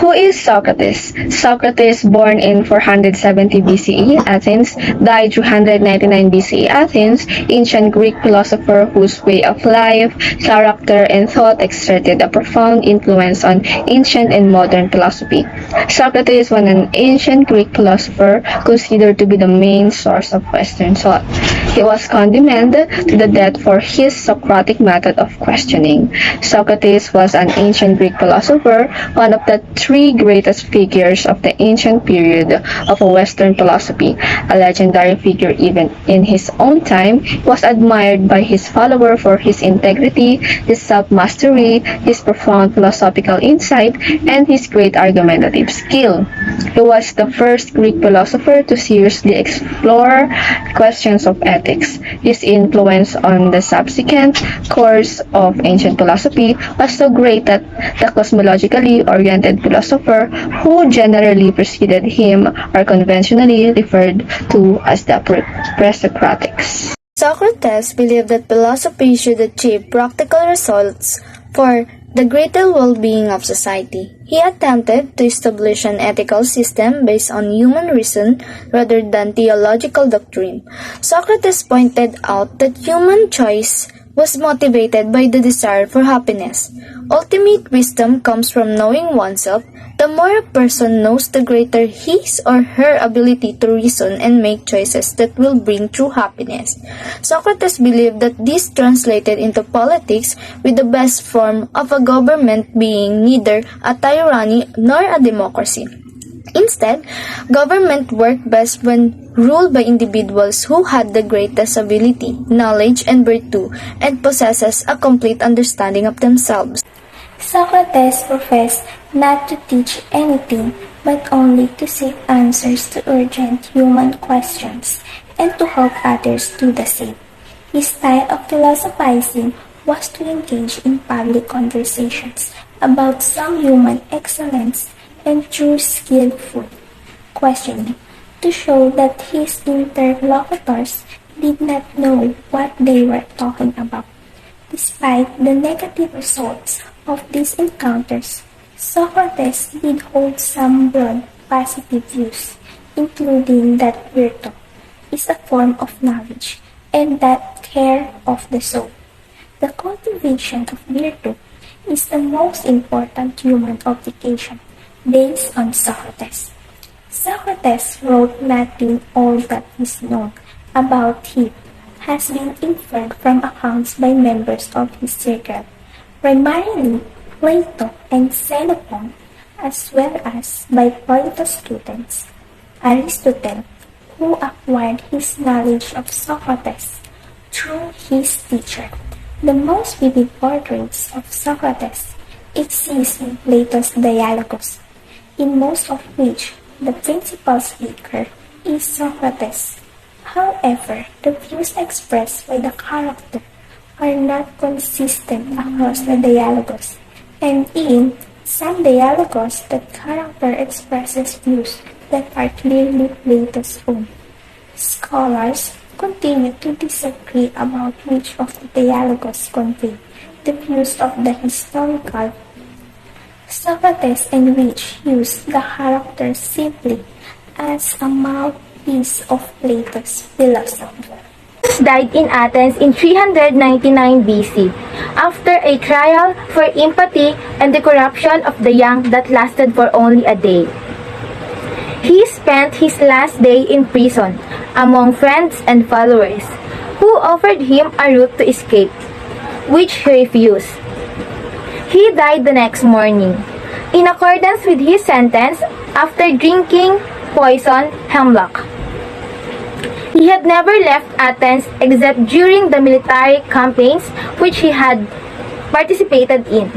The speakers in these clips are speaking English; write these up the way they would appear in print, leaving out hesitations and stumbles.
Who is Socrates? Socrates, born in 470 BCE, Athens, died 399 BCE, Athens, ancient Greek philosopher whose way of life, character, and thought exerted a profound influence on ancient and modern philosophy. Socrates was an ancient Greek philosopher considered to be the main source of Western thought. He was condemned to the death for his Socratic method of questioning. Socrates was an ancient Greek philosopher, one of the three greatest figures of the ancient period of Western philosophy. A legendary figure even in his own time, was admired by his followers for his integrity, his self-mastery, his profound philosophical insight, and his great argumentative skill. He was the first Greek philosopher to seriously explore questions of ethics. His influence on the subsequent course of ancient philosophy was so great that the cosmologically oriented philosopher who generally preceded him are conventionally referred to as the pre-Socratics. Socrates believed that philosophy should achieve practical results for the greater well-being of society. He attempted to establish an ethical system based on human reason rather than theological doctrine. Socrates pointed out that human choice was motivated by the desire for happiness. Ultimate wisdom comes from knowing oneself. The more a person knows, the greater his or her ability to reason and make choices that will bring true happiness. Socrates believed that this translated into politics, with the best form of a government being neither a tyranny nor a democracy. Instead, government worked best when ruled by individuals who had the greatest ability, knowledge, and virtue, and possesses a complete understanding of themselves. Socrates professed not to teach anything, but only to seek answers to urgent human questions, and to help others do the same. His style of philosophizing was to engage in public conversations about some human excellence and through skillful questioning to show that his interlocutors did not know what they were talking about. Despite the negative results of these encounters, Socrates did hold some broad positive views, including that virtue is a form of knowledge and that care of the soul. The cultivation of virtue is the most important human obligation based on Socrates. Socrates wrote nothing all that is known about him has been inferred from accounts by members of his circle, primarily Plato and Xenophon, as well as by Plato's students, Aristotle, who acquired his knowledge of Socrates through his teacher. The most vivid portraits of Socrates exist in Plato's Dialogues, in most of which the principal speaker is Socrates. However, the views expressed by the character are not consistent across the Dialogues, and in some Dialogues the character expresses views that are clearly Plato's own. Scholars continue to disagree about which of the Dialogues convey the views of the historical Socrates and which use the character simply as a mouthpiece of Plato's philosophy. Died in Athens in 399 BC, after a trial for empathy and the corruption of the young that lasted for only a day. He spent his last day in prison, among friends and followers, who offered him a route to escape, which he refused. He died the next morning, in accordance with his sentence, after drinking poison hemlock. He had never left Athens except during the military campaigns which he had participated in.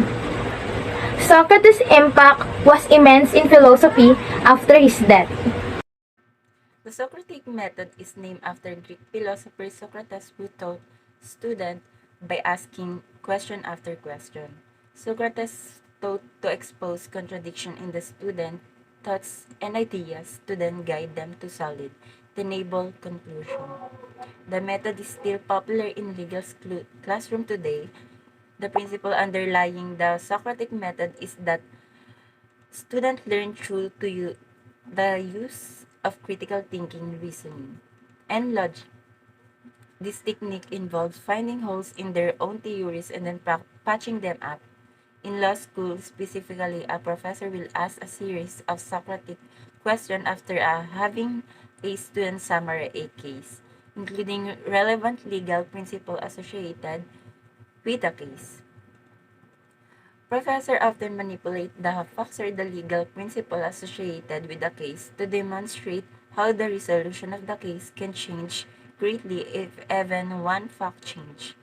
Socrates' impact was immense in philosophy after his death. The Socratic method is named after Greek philosopher Socrates, who taught students by asking question after question. Socrates taught to expose contradiction in the student thoughts and ideas to then guide them to solid, tenable conclusion. The method is still popular in legal classroom today. The principle underlying the Socratic method is that Students learn through the use of critical thinking, reasoning, and logic. This technique involves finding holes in their own theories and then patching them up. In law school, specifically, a professor will ask a series of Socratic questions after having a student summarize a case, including relevant legal principle associated with the case. Professor often manipulate the facts or the legal principle associated with the case to demonstrate how the resolution of the case can change greatly if even one fact change.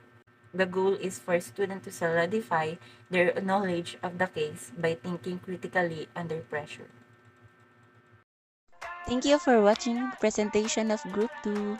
The goal is for students to solidify their knowledge of the case by thinking critically under pressure. Thank you for watching the presentation of Group 2.